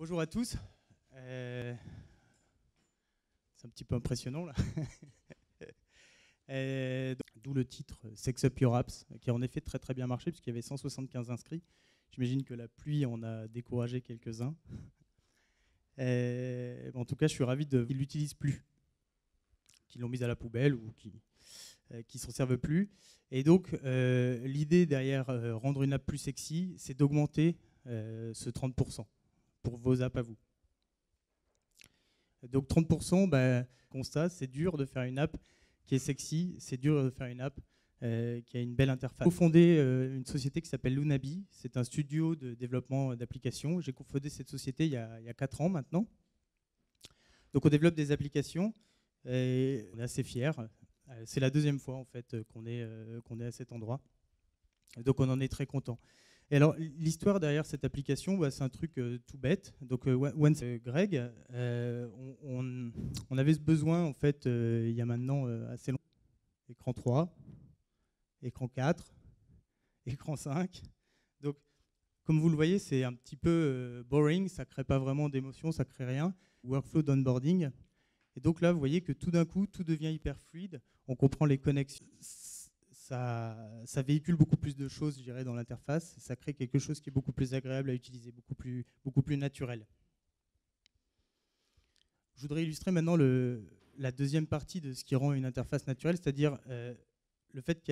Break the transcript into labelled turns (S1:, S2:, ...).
S1: Bonjour à tous. C'est un petit peu impressionnant là. D'où le titre Sex Up Your Apps, qui a en effet très très bien marché puisqu'il y avait 175 inscrits. J'imagine que la pluie en a découragé quelques-uns. En tout cas, je suis ravi qu'ils ne l'utilisent plus, qu'ils l'ont mise à la poubelle ou qui ne s'en servent plus. Et donc, l'idée derrière rendre une app plus sexy, c'est d'augmenter ce 30% pour vos apps à vous. Donc 30%, constat, c'est dur de faire une app qui est sexy, c'est dur de faire une app qui a une belle interface. J'ai cofondé une société qui s'appelle Lunabi, c'est un studio de développement d'applications. J'ai cofondé cette société il y a 4 ans maintenant. Donc on développe des applications et on est assez fiers. C'est la deuxième fois en fait qu'on est à cet endroit. Donc on en est très content. Et alors, l'histoire derrière cette application, c'est un truc tout bête. Donc, Greg, on avait ce besoin, en fait, il y a maintenant assez longtemps. Écran 3, écran 4, écran 5. Donc, comme vous le voyez, c'est un petit peu boring, ça ne crée pas vraiment d'émotion, ça ne crée rien. Workflow d'onboarding. Et donc là, vous voyez que tout d'un coup, tout devient hyper fluide. On comprend les connexions. Ça véhicule beaucoup plus de choses, je dirais, dans l'interface. Ça crée quelque chose qui est beaucoup plus agréable à utiliser, beaucoup plus naturel. Je voudrais illustrer maintenant la deuxième partie de ce qui rend une interface naturelle, c'est-à-dire le fait qu'elle